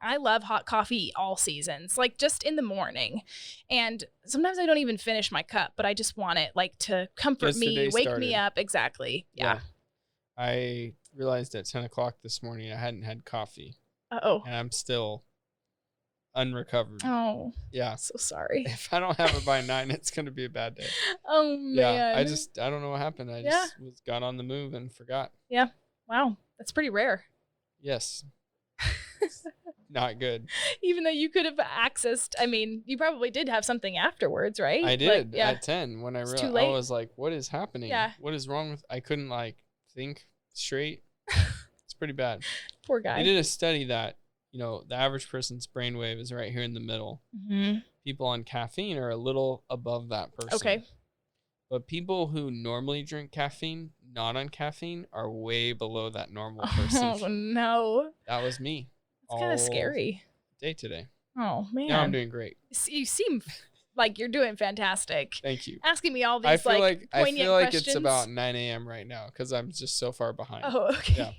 I love hot coffee all seasons, like just in the morning. And sometimes I don't even finish my cup, but I just want it like to comfort me, wake me up. Exactly. Yeah. I realized at 10 o'clock this morning I hadn't had coffee. Uh-oh. And I'm still unrecovered. Oh. Yeah. So sorry. If I don't have it by 9, it's going to be a bad day. Oh, man. Yeah. I don't know what happened. I just got on the move and forgot. Yeah. Wow. That's pretty rare. Yes. Not good. Even though you could have accessed, I mean, you probably did have something afterwards, right? I did at 10 when I realized. Too late. I was like, what is happening? Yeah. What is wrong with, I couldn't like think straight. It's pretty bad. Poor guy. They did a study that, the average person's brainwave is right here in the middle. Mm-hmm. People on caffeine are a little above that person. Okay. But people who normally drink caffeine, not on caffeine, are way below that normal person. Oh, no. That was me. It's kind of scary. Day today. Oh, man. Now I'm doing great. You seem like you're doing fantastic. Thank you. Asking me all these poignant I feel like questions. It's about 9 a.m. right now because I'm just so far behind. Oh, okay. Yeah.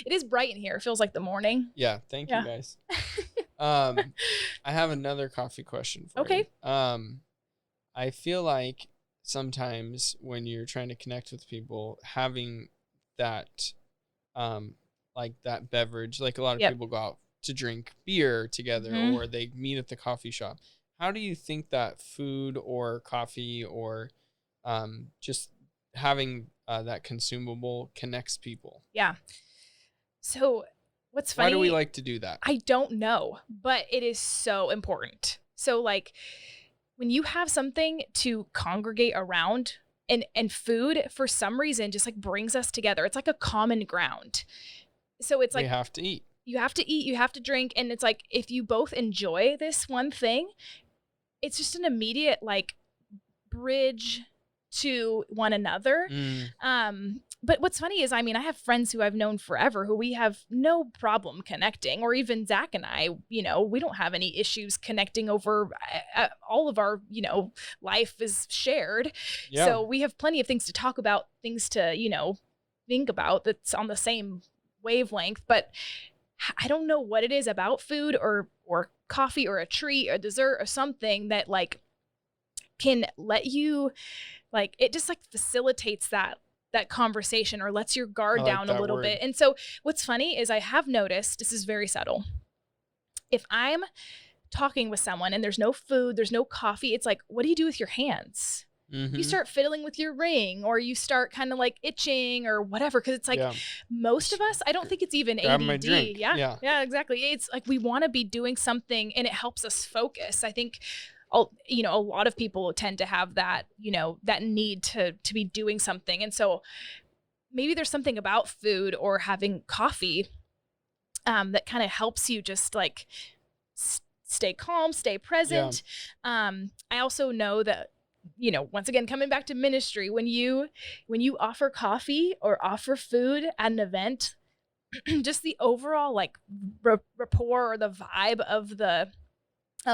It is bright in here. It feels like the morning. Yeah. Thank you, guys. I have another coffee question for you. I feel like sometimes when you're trying to connect with people, having that, like that beverage, like a lot of people go out to drink beer together or they meet at the coffee shop. How do you think that food or coffee or just having that consumable connects people? Yeah. So what's funny? Why do we like to do that? I don't know, but it is so important. So like when you have something to congregate around and food for some reason just like brings us together. It's like a common ground. So it's like we have to eat. You have to eat, you have to drink. And it's like, if you both enjoy this one thing, it's just an immediate like bridge to one another. But what's funny is, I mean, I have friends who I've known forever who we have no problem connecting, or even Zach and I, we don't have any issues connecting over all of our, life is shared. Yeah. So we have plenty of things to talk about, things to, think about that's on the same wavelength. But I don't know what it is about food or coffee or a treat or dessert or something that like can let you like, it just like facilitates that conversation or lets your guard down a little bit. And so what's funny is I have noticed, this is very subtle. If I'm talking with someone and there's no food, there's no coffee, it's like, what do you do with your hands? Mm-hmm. You start fiddling with your ring or you start kind of like itching or whatever. Cause it's like most of us, I don't think it's even Grab ADD. My drink. Yeah, exactly. It's like, we want to be doing something and it helps us focus. I think a lot of people tend to have that, that need to be doing something. And so maybe there's something about food or having coffee that kind of helps you just like stay calm, stay present. Yeah. I also know that, once again, coming back to ministry, when you offer coffee or offer food at an event, just the overall like rapport or the vibe of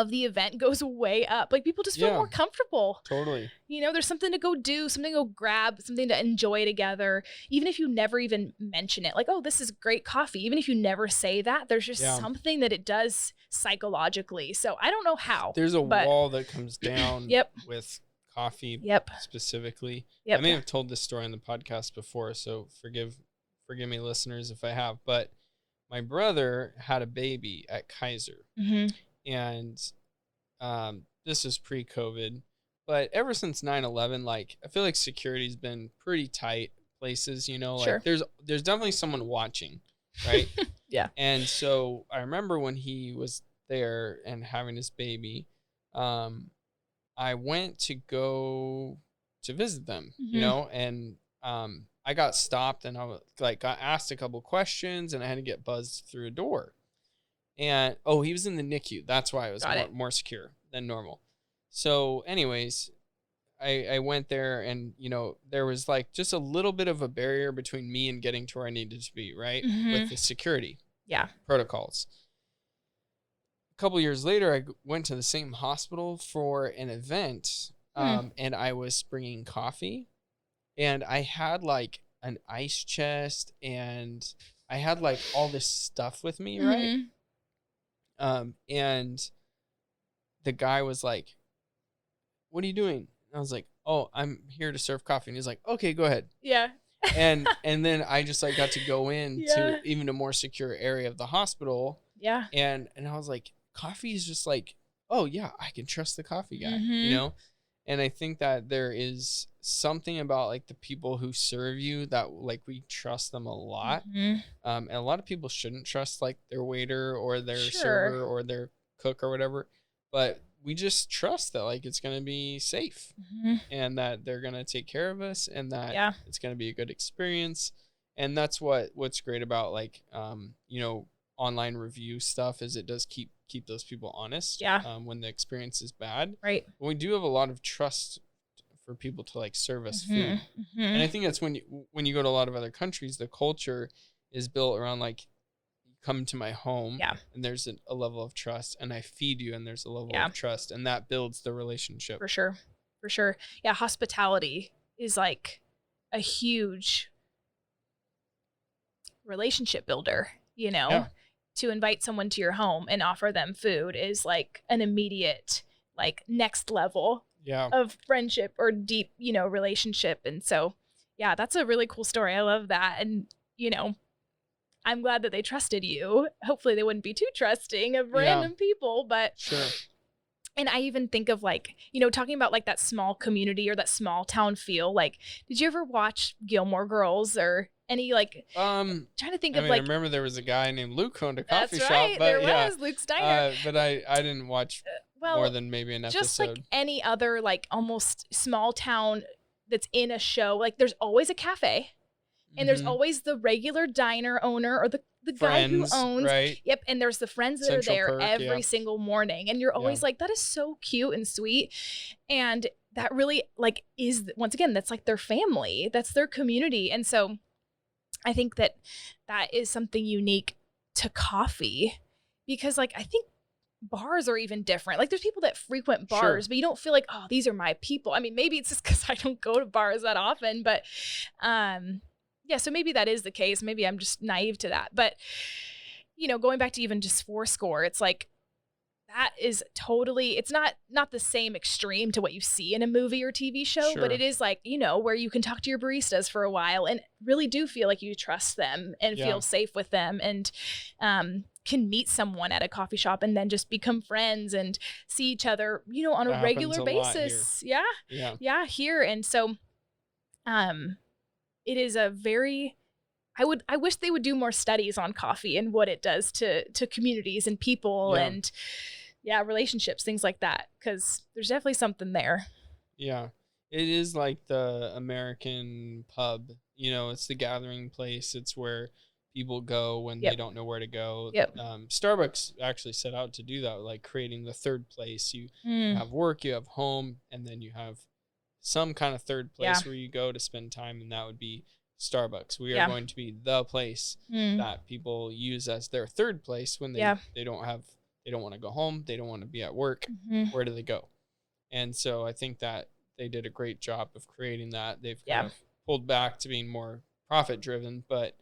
the event goes way up. Like people just feel more comfortable. Totally. There's something to go do, something to go grab, something to enjoy together. Even if you never even mention it, like, oh, this is great coffee. Even if you never say that, there's just something that it does psychologically. So I don't know how. There's a wall that comes down with coffee specifically. I may have told this story on the podcast before, so forgive me listeners if I have, but my brother had a baby at Kaiser. Mm-hmm. And this is pre-COVID, but ever since 9/11, like I feel like security's been pretty tight places, like there's definitely someone watching. right? Yeah. And so I remember when he was there and having his baby, I went to go to visit them, and I got stopped and I was like, got asked a couple questions and I had to get buzzed through a door. And he was in the NICU. That's why it was more secure than normal. So anyways, I went there and, there was like just a little bit of a barrier between me and getting to where I needed to be, right? With the security protocols. A couple years later, I went to the same hospital for an event, and I was bringing coffee, and I had like an ice chest, and I had like all this stuff with me, right? And the guy was like, "What are you doing?" And I was like, "Oh, I'm here to serve coffee." And he's like, "Okay, go ahead." Yeah. and then I just like got to go into even a more secure area of the hospital. Yeah. And I was like, coffee is just like, oh yeah, I can trust the coffee guy, And I think that there is something about like the people who serve you that like we trust them a lot. And a lot of people shouldn't trust like their waiter or their server or their cook or whatever, but we just trust that like it's going to be safe and that they're going to take care of us and that it's going to be a good experience. And that's what's great about like, online review stuff is it does keep those people honest. When the experience is bad. Right. But we do have a lot of trust for people to like serve us food. And I think that's when you go to a lot of other countries, the culture is built around like, come to my home and there's a level of trust and I feed you and there's a level of trust and that builds the relationship. For sure. Yeah. Hospitality is like a huge relationship builder, to invite someone to your home and offer them food is like an immediate, like next level of friendship or deep, relationship. And so, that's a really cool story. I love that. And, I'm glad that they trusted you. Hopefully they wouldn't be too trusting of random people, but sure. And I even think of like, talking about like that small community or that small town feel. Like, did you ever watch Gilmore Girls or any like, trying to think of like. I remember there was a guy named Luke who owned a coffee shop. That's right, there was Luke's Diner. But I didn't watch more than maybe an episode. Just like any other like almost small town that's in a show, like there's always a cafe. And there's always the regular diner owner or the guy who owns. Right? Yep. And there's the friends that Central are there Perk, every single morning. And you're always like, that is so cute and sweet. And that really like is, once again, that's like their family. That's their community. And so I think that is something unique to coffee because like, I think bars are even different. Like there's people that frequent bars, but you don't feel like, oh, these are my people. I mean, maybe it's just because I don't go to bars that often, but, so maybe that is the case. Maybe I'm just naive to that. But, going back to even just Fourscore, it's like that is totally, it's not the same extreme to what you see in a movie or TV show, but it is like, where you can talk to your baristas for a while and really do feel like you trust them and feel safe with them and can meet someone at a coffee shop and then just become friends and see each other, on a regular basis. Yeah, here. And so, it is a very, I wish they would do more studies on coffee and what it does to communities and people and relationships, things like that. Cause there's definitely something there. Yeah. It is like the American pub, it's the gathering place. It's where people go when they don't know where to go. Starbucks actually set out to do that, like creating the third place. You have work, you have home, and then you have some kind of third place where you go to spend time, and that would be Starbucks. We are going to be the place that people use as their third place when they don't want to go home, they don't want to be at work. Where do they go? And so I think that they did a great job of creating that. They've kind of pulled back to being more profit driven, but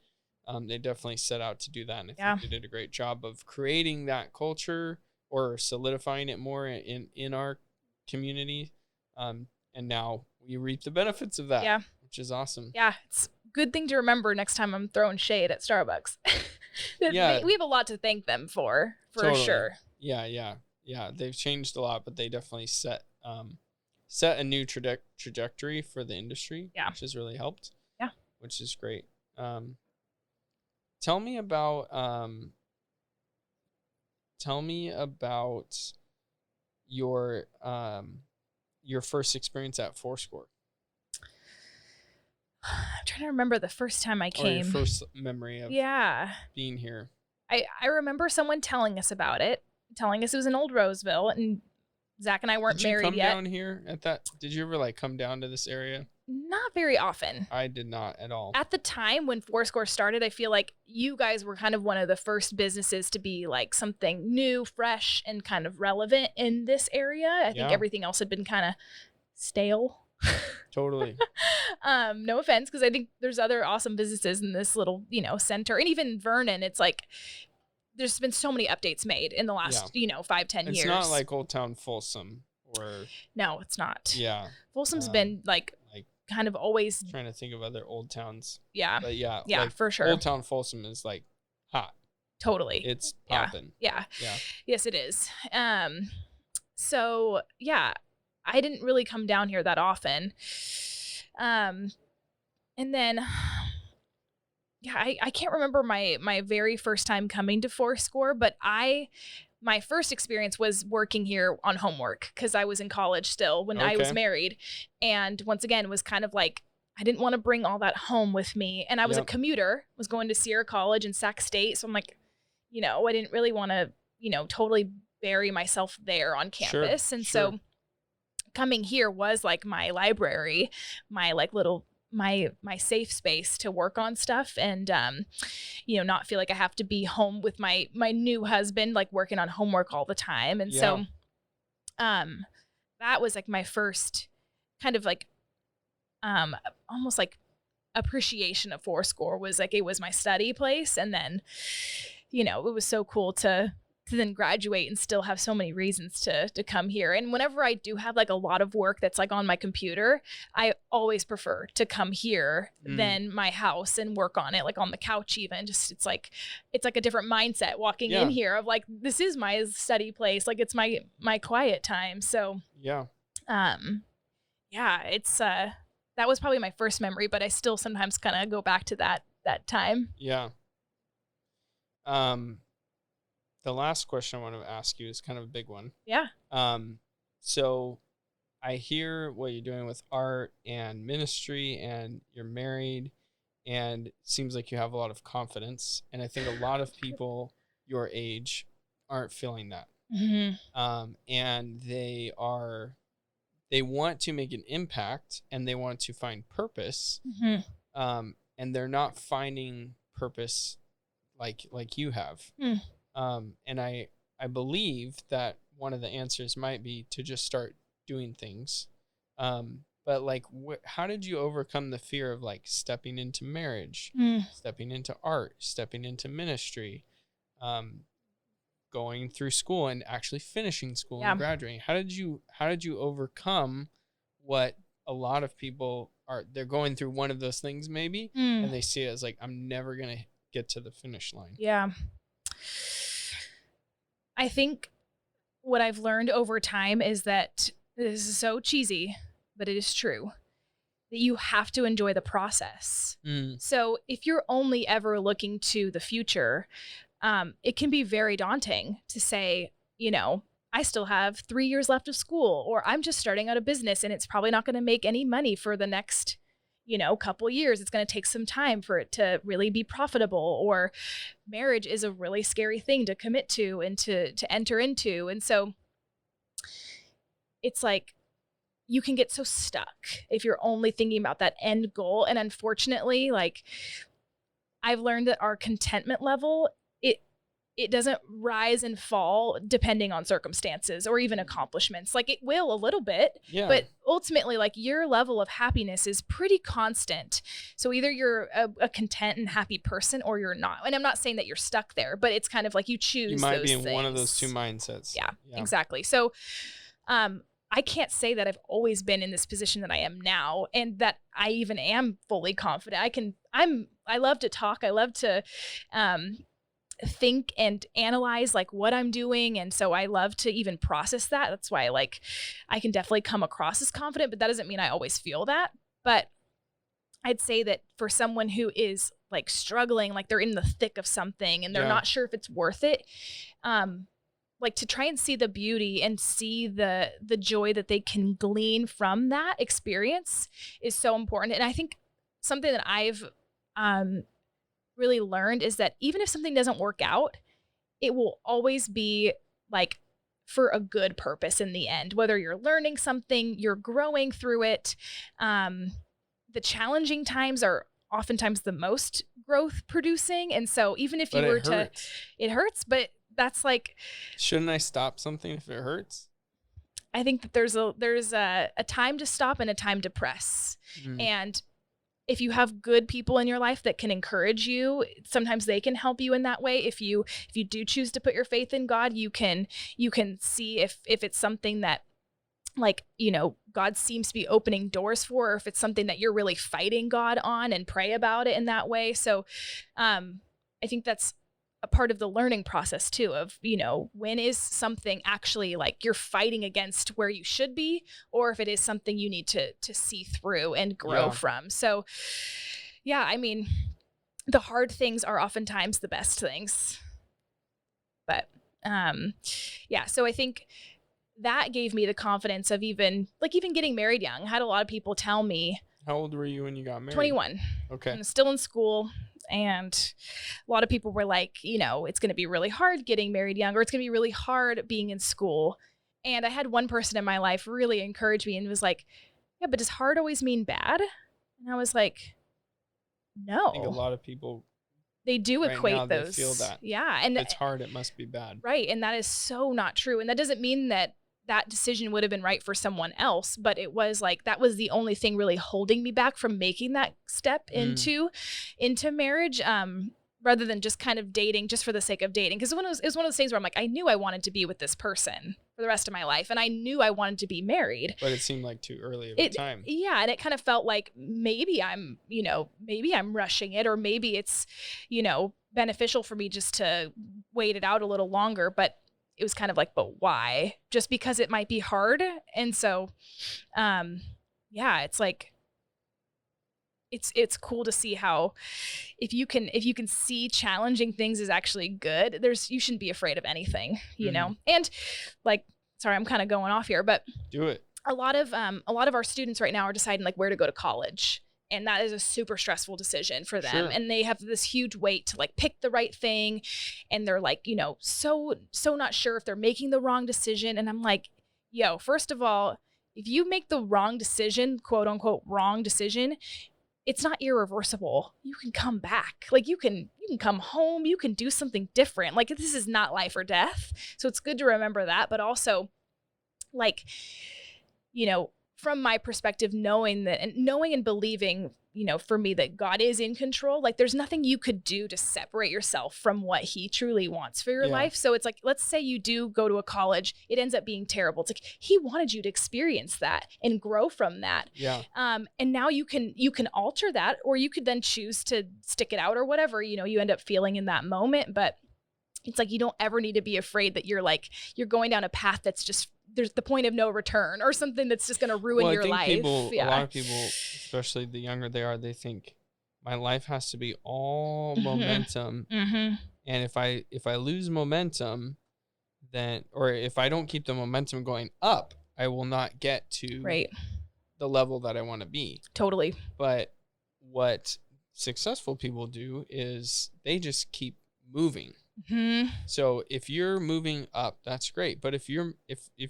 they definitely set out to do that, and I think they did a great job of creating that culture or solidifying it more in our community. And now we reap the benefits of that, which is awesome. Yeah, it's a good thing to remember next time I'm throwing shade at Starbucks. We have a lot to thank them for sure. Yeah. They've changed a lot, but they definitely set a new trajectory for the industry, which has really helped. Yeah, which is great. Tell me about your first experience at Foursquare. I'm trying to remember the first time I came. Or your first memory of being here. I remember someone telling us about it, telling us it was in Old Roseville, and Zach and I weren't married yet. Did you come down here at that? Did you ever come down to this area? Not very often. I did not at all. At the time when Foursquare started, I feel like you guys were kind of one of the first businesses to be something new, fresh, and kind of relevant in this area. I think everything else had been kind of stale. Totally. No offense, because I think there's other awesome businesses in this little, center. And even Vernon, it's there's been so many updates made in the last, 5-10 years. It's not like Old Town Folsom No, it's not. Yeah. Folsom's been kind of always trying to think of other old towns. Yeah. But yeah, for sure. Old Town Folsom is hot. Totally. It's popping. Yeah. Yes, it is. So yeah, I didn't really come down here that often. And then I can't remember my very first time coming to Foursquare, but my first experience was working here on homework because I was in college still when I was married. And once again, it was kind of I didn't want to bring all that home with me. And I was a commuter, was going to Sierra College and Sac State. So I'm I didn't really want to, totally bury myself there on campus. And so coming here was my library, my little my safe space to work on stuff and not feel like I have to be home with my new husband working on homework all the time. And so that was my first kind of almost appreciation of Foursquare was it was my study place. And then it was so cool to then graduate and still have so many reasons to come here. And whenever I do have a lot of work that's on my computer, I always prefer to come here than my house and work on it, on the couch even. Just it's a different mindset walking in here of this is my study place. It's my quiet time. So it's that was probably my first memory, but I still sometimes kind of go back to that time. Yeah. The last question I want to ask you is kind of a big one. Yeah. So I hear what you're doing with art and ministry, and you're married, and it seems like you have a lot of confidence. And I think a lot of people your age aren't feeling that. Mm-hmm. And they want to make an impact and they want to find purpose. Mm-hmm. And they're not finding purpose like you have. Mm. And I believe that one of the answers might be to just start doing things. But how did you overcome the fear of stepping into marriage, stepping into art, stepping into ministry, going through school and actually finishing school and graduating? How did you overcome what a lot of people they're going through one of those things maybe, and they see it as I'm never going to get to the finish line? Yeah. I think what I've learned over time is that this is so cheesy, but it is true, that you have to enjoy the process. So if you're only ever looking to the future, it can be very daunting to say, I still have 3 years left of school, or I'm just starting out a business and it's probably not going to make any money for the next couple years. It's going to take some time for it to really be profitable, or marriage is a really scary thing to commit to and to enter into. And so it's you can get so stuck if you're only thinking about that end goal. And unfortunately, I've learned that our contentment level, it doesn't rise and fall depending on circumstances or even accomplishments. It will a little bit, but ultimately your level of happiness is pretty constant. So either you're a content and happy person or you're not. And I'm not saying that you're stuck there, but it's kind of you choose. You might be in things. One of those two mindsets. Yeah, exactly. So, I can't say that I've always been in this position that I am now and that I even am fully confident. I love to talk. I love to, think and analyze what I'm doing, and so I love to even process that. That's why I can definitely come across as confident, but that doesn't mean I always feel that. But I'd say that for someone who is like struggling, like they're in the thick of something and they're not sure if it's worth it. Like to try and see the beauty and see the joy that they can glean from that experience is so important. And I think something that I've really learned is that even if something doesn't work out, it will always be like for a good purpose in the end, whether you're learning something, you're growing through it. The challenging times are oftentimes the most growth producing. And so even if you were to, it hurts, but that's like, shouldn't I stop something if it hurts? I think that there's a time to stop and a time to press. And if you have good people in your life that can encourage you, sometimes they can help you in that way. If you do choose to put your faith in God, you can see if it's something that, like, you know, God seems to be opening doors for, or if it's something that you're really fighting God on, and pray about it in that way. So I think that's a part of the learning process too, of, you know, when is something actually like you're fighting against where you should be, or if it is something you need to see through and grow from. So yeah, I mean, the hard things are oftentimes the best things. But yeah, so I think that gave me the confidence of even getting married young. I had a lot of people tell me. How old were you when you got married? 21. Okay. I'm still in school. And a lot of people were like, you know, it's going to be really hard getting married young, or it's going to be really hard being in school. And I had one person in my life really encourage me and was like, yeah, but does hard always mean bad? And I was like, no. I think a lot of people, they do equate now, those. they feel that. Yeah. And if it's hard, it must be bad. Right. And that is so not true. And that doesn't mean that decision would have been right for someone else, but it was like, that was the only thing really holding me back from making that step into marriage, rather than just kind of dating just for the sake of dating. Because it was one of those things where I'm like, I knew I wanted to be with this person for the rest of my life, and I knew I wanted to be married. But it seemed like too early of a time. Yeah, and it kind of felt like maybe I'm rushing it, or maybe it's, you know, beneficial for me just to wait it out a little longer. But it was kind of like, but why? Just because it might be hard. And so, yeah, it's like, it's cool to see how if you can see challenging things is actually good, you shouldn't be afraid of anything, you know? And like, sorry, I'm kind of going off here, but do it. A lot of our students right now are deciding like where to go to college. And that is a super stressful decision for them. Sure. And they have this huge weight to like pick the right thing. And they're like, you know, so not sure if they're making the wrong decision. And I'm like, yo, first of all, if you make the wrong decision, quote unquote, wrong decision, it's not irreversible. You can come back. Like you can come home. You can do something different. Like this is not life or death. So it's good to remember that. But also like, you know, from my perspective, knowing and believing, you know, for me that God is in control, like there's nothing you could do to separate yourself from what he truly wants for your life. So it's like, let's say you do go to a college, it ends up being terrible. It's like, he wanted you to experience that and grow from that. Yeah. And now you can alter that, or you could then choose to stick it out or whatever, you know, you end up feeling in that moment. But it's like, you don't ever need to be afraid that you're going down a path that's just, there's the point of no return or something that's just going to ruin your life. A lot of people, especially the younger they are, they think my life has to be all momentum. And if I lose momentum, then, or if I don't keep the momentum going up, I will not get to the level that I want to be. Totally. But what successful people do is they just keep moving. So if you're moving up, that's great. But if your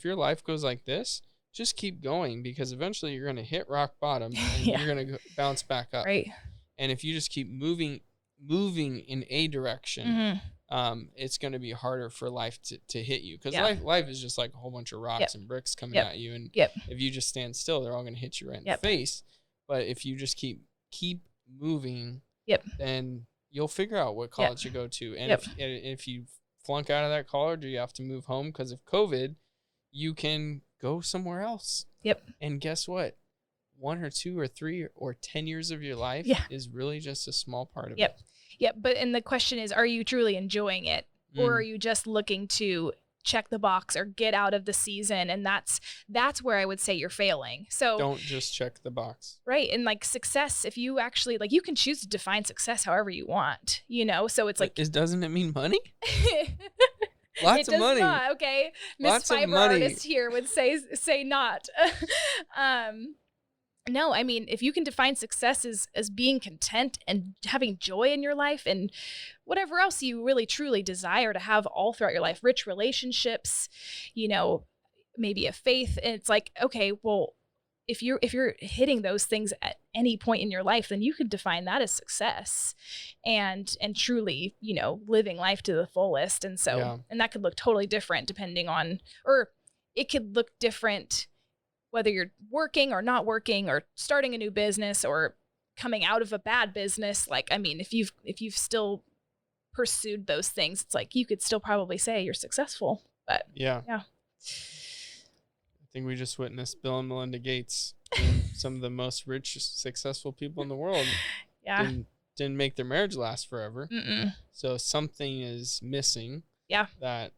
life goes like this, just keep going, because eventually you're going to hit rock bottom and you're going to bounce back up. Right. And if you just keep moving in a direction, it's going to be harder for life to hit you, because life is just like a whole bunch of rocks and bricks coming at you. And if you just stand still, they're all going to hit you right in the face. But if you just keep moving, then you'll figure out what college to go to. And if you flunk out of that college, or you have to move home because of COVID, you can go somewhere else. And guess what? 1 or 2 or 3 or 10 years of your life is really just a small part of it. But and the question is, are you truly enjoying it? Or are you just looking to check the box or get out of the season. And that's where I would say you're failing. So don't just check the box. Right. And like success, if you actually like, you can choose to define success however you want, you know? So it's like, doesn't it mean money? Lots of money. Not, okay. Miss Fibre artist here would say not. No, I mean, if you can define success as being content and having joy in your life and whatever else you really truly desire to have all throughout your life, rich relationships, you know, maybe a faith, and it's like, okay, well, if you're hitting those things at any point in your life, then you could define that as success and truly, you know, living life to the fullest. And so, and that could look totally different depending on, or it could look different whether you're working or not working or starting a new business or coming out of a bad business. Like, I mean, if you've still pursued those things, it's like you could still probably say you're successful. But yeah. I think we just witnessed Bill and Melinda Gates, some of the most rich, successful people in the world. Didn't make their marriage last forever. Mm-mm. So something is missing. That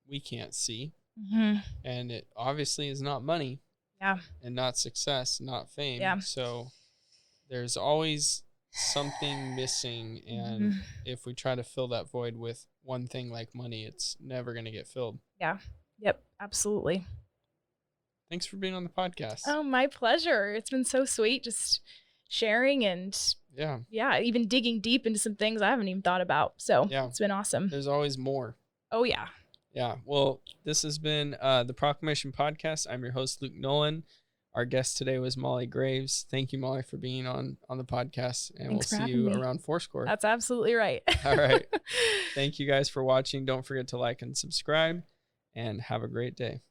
we can't see. Mm-hmm. And it obviously is not money. And not success, not fame. So there's always something missing. And if we try to fill that void with one thing like money, it's never going to get filled. Yep. Absolutely. Thanks for being on the podcast. Oh, my pleasure. It's been so sweet just sharing and even digging deep into some things I haven't even thought about. So it's been awesome. There's always more. Oh, yeah. Yeah. Well, this has been the Proclamation Podcast. I'm your host, Luke Nolan. Our guest today was Molly Graves. Thank you, Molly, for being on the podcast. And Thanks we'll see you around Foursquare. That's absolutely right. All right. Thank you guys for watching. Don't forget to like and subscribe, and have a great day.